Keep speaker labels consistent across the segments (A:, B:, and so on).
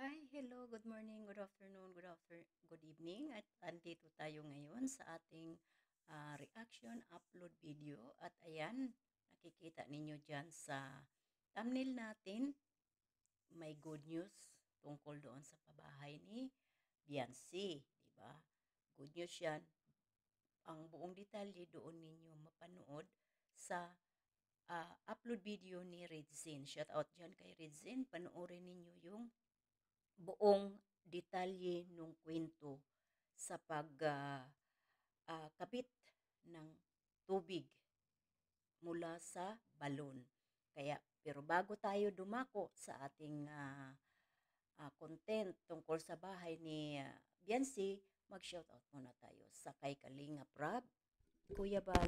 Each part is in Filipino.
A: Hi, hello, good morning, good evening. At andito tayo ngayon sa ating reaction upload video. At ayan, nakikita ninyo dyan sa thumbnail natin, may good news tungkol doon sa pabahay ni Biancy. Diba? Good news yan. Ang buong detalye doon ninyo mapanood sa upload video ni Redzin. Shout out dyan kay Redzin. Panoorin ninyo yung buong detalye ng kwento sa pagkabit ng tubig mula sa balon. Pero bago tayo dumako sa ating content tungkol sa bahay ni Biancy, mag-shoutout muna tayo sa kay Kalinga Prab, Kuya Bal,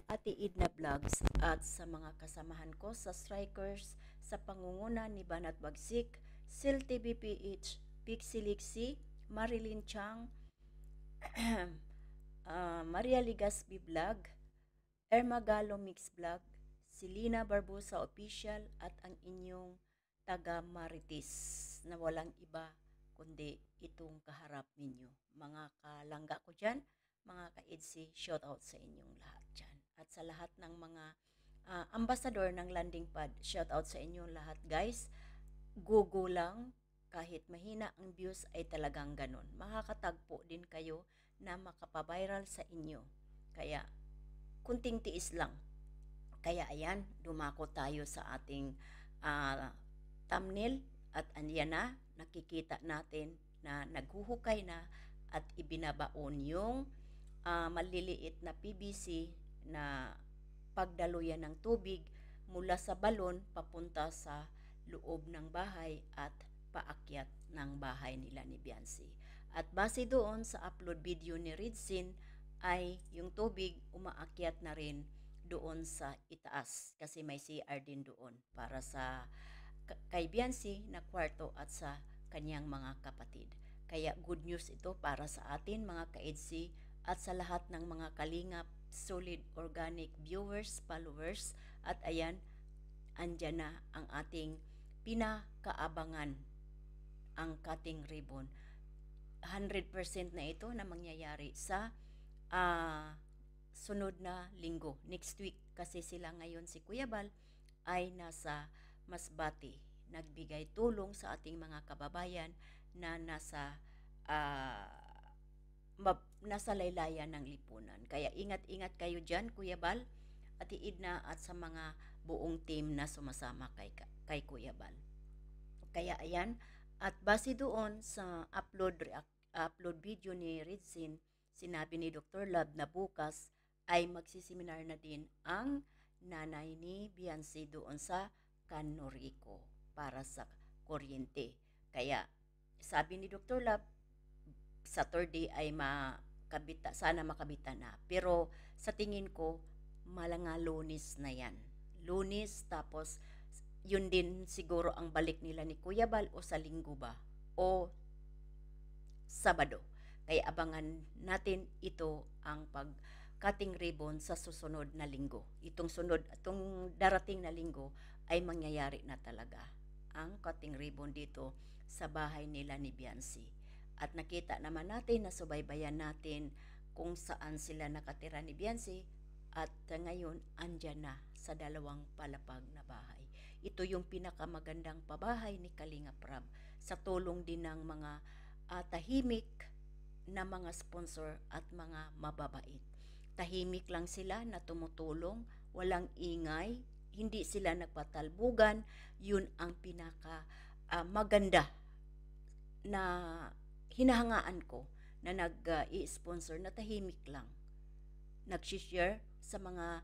A: Ate Idna Vlogs at sa mga kasamahan ko sa Strikers sa pangunguna ni Banat Bagsik, Sil TVPH, Pixie Lixie, Marilyn Chang, Maria Ligaspi Vlog, Ermagalo Mix Vlog, Silina Barbosa Official at ang inyong taga Marites na walang iba kundi itong kaharap ninyo. Mga kalangga ko dyan, mga ka-EDSI, shout out sa inyong lahat dyan. At sa lahat ng mga ambassador ng landing pad, shout out sa inyong lahat guys. Go lang, kahit mahina ang views ay talagang ganon. Makakatagpo din kayo na makapaviral sa inyo. Kaya, kunting tiis lang. Kaya ayan, dumako tayo sa ating thumbnail at anyan na, nakikita natin na naghuhukay na at ibinabaon yung maliliit na PVC na pagdaluyan ng tubig mula sa balon papunta sa loob ng bahay at paakyat ng bahay nila ni Biancy. At base doon sa upload video ni Ridsin ay yung tubig umaakyat na rin doon sa itaas kasi may CR din doon para sa kay Biancy na kwarto at sa kanyang mga kapatid. Kaya good news ito para sa atin mga ka-EDSI at sa lahat ng mga kalingap, solid organic viewers, followers at ayan, andyan na ang ating pinakaabangan, ang cutting ribbon. 100% na ito na mangyayari sa sunod na linggo, next week. Kasi sila ngayon, si Kuya Bal, ay nasa Masbate. Nagbigay tulong sa ating mga kababayan na nasa laylayan ng lipunan. Kaya ingat-ingat kayo dyan, Kuya Bal, Ate Idna at sa mga buong team na sumasama kay Kuya Bal. Kaya ayan, at base doon sa upload video ni Rizin, sinabi ni Dr. Lab na bukas ay magsiseminar na din ang nanay ni Biancy doon sa Canorico para sa kuryente. Kaya sabi ni Dr. Lab, Saturday ay sana makabita na. Pero sa tingin ko, malanga Lunes na yan. Lunes tapos yun din siguro ang balik nila ni Kuya Bal o sa linggo ba o Sabado. Kaya abangan natin ito ang pag-cutting ribbon sa susunod na linggo. Itong darating na linggo ay mangyayari na talaga ang cutting ribbon dito sa bahay nila ni Biancy. At nakita naman natin na subaybayan natin kung saan sila nakatira ni Biancy at ngayon andyan na sa dalawang palapag na bahay. Ito yung pinakamagandang pabahay ni Kalinga Prab sa tulong din ng mga tahimik na mga sponsor at mga mababait. Tahimik lang sila na tumutulong, walang ingay, hindi sila nagpatalbugan, yun ang pinaka maganda na hinahangaan ko na nag-i-sponsor na tahimik lang. Nag-share sa mga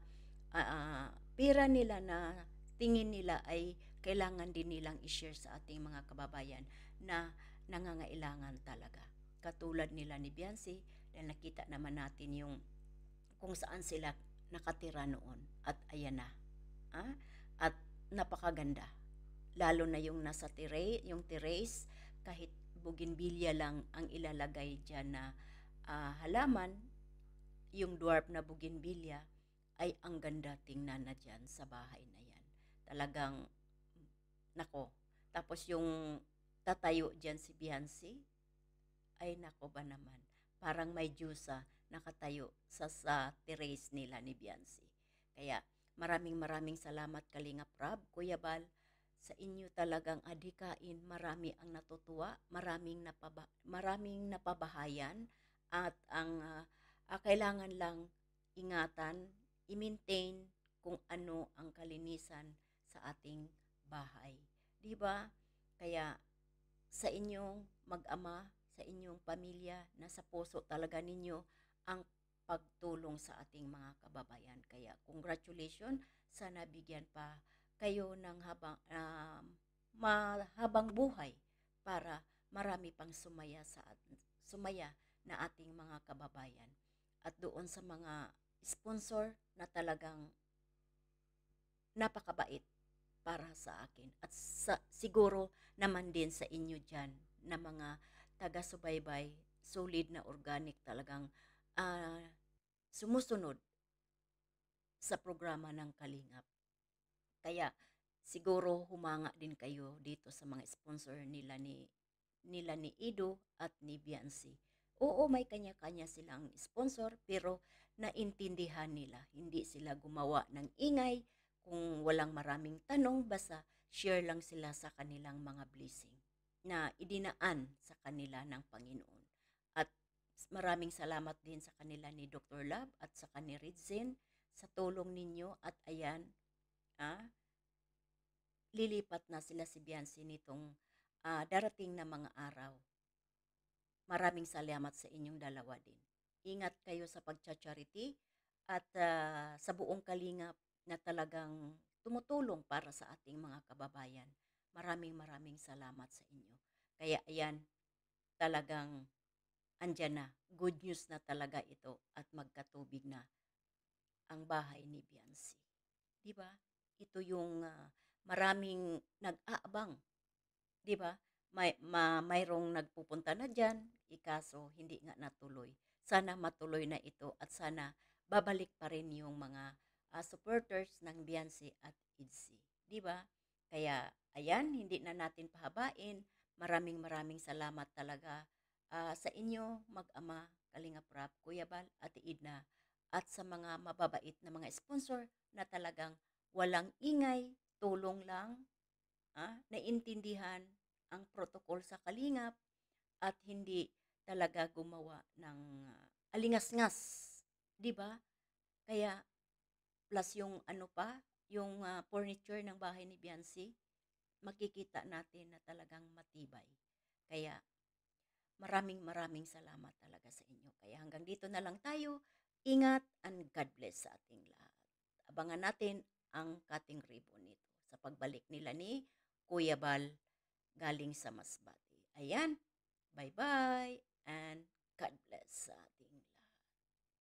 A: pera nila na tingin nila ay kailangan din nilang i-share sa ating mga kababayan na nangangailangan talaga. Katulad nila ni Biancy, dahil nakita naman natin yung kung saan sila nakatira noon. At ayan na. At napakaganda. Lalo na yung nasa yung terrace, kahit bougainvillea lang ang ilalagay dyan na halaman, yung dwarf na bougainvillea ay ang ganda tingnan na dyan sa bahay na yan. Talagang, nako. Tapos yung tatayo diyan si Beyonce, ay nako ba naman, parang may Diyosa nakatayo sa terrace nila ni Beyonce. Kaya maraming maraming salamat Kalingap Rab, Kuya Bal, sa inyo talagang adhikain, marami ang natutuwa, maraming napabahayan at ang kailangan lang ingatan, i-maintain kung ano ang kalinisan sa ating bahay. 'Di ba? Kaya sa inyong mag-ama, sa inyong pamilya, nasa puso talaga ninyo ang pagtulong sa ating mga kababayan. Kaya congratulations, sana bigyan pa kayo ng mahabang buhay para marami pang sumaya na ating mga kababayan. At doon sa mga sponsor na talagang napakabait para sa akin. At siguro naman din sa inyo dyan na mga taga-subaybay, solid na organic talagang ah, sumusunod sa programa ng Kalingap. Kaya siguro humanga din kayo dito sa mga sponsor nila ni Ido at ni Biancy. Oo, may kanya-kanya silang sponsor pero naintindihan nila. Hindi sila gumawa ng ingay kung walang maraming tanong, basta share lang sila sa kanilang mga blessing na idinaan sa kanila ng Panginoon. At maraming salamat din sa kanila ni Dr. Love at sa ni Ridzen sa tulong ninyo at ayan, ah, lilipat na sila si Biancy nitong darating na mga araw. Maraming salamat sa inyong dalawa din. Ingat kayo sa pagcha-charity at sa buong kalingap na talagang tumutulong para sa ating mga kababayan. Maraming maraming salamat sa inyo. Kaya ayan, talagang andyan na. Good news na talaga ito at magkatubig na ang bahay ni Biancy. Di ba? Ito yung maraming nag-aabang. Di ba? Mayroong nagpupunta na dyan, ikaso hindi nga natuloy. Sana matuloy na ito at sana babalik pa rin yung mga supporters ng Beyonce at ITZY. Di ba? Kaya, ayan, hindi na natin pahabain. Maraming maraming salamat talaga sa inyo, mag-ama, Kalingap Rap, Kuya Bal, Ate Idna, at sa mga mababait na mga sponsor na talagang walang ingay, tulong lang, naintindihan ang protocol sa Kalingap at hindi talaga gumawa ng alingas-ngas, 'di ba? Kaya plus yung ano pa, yung furniture ng bahay ni Biancy, makikita natin na talagang matibay. Kaya maraming maraming salamat talaga sa inyo. Kaya hanggang dito na lang tayo. Ingat and God bless sa ating lahat. Abangan natin ang cutting ribbon nito sa pagbalik nila ni Kuya Bal galing sa Masbate. Ayan, bye-bye and God bless sa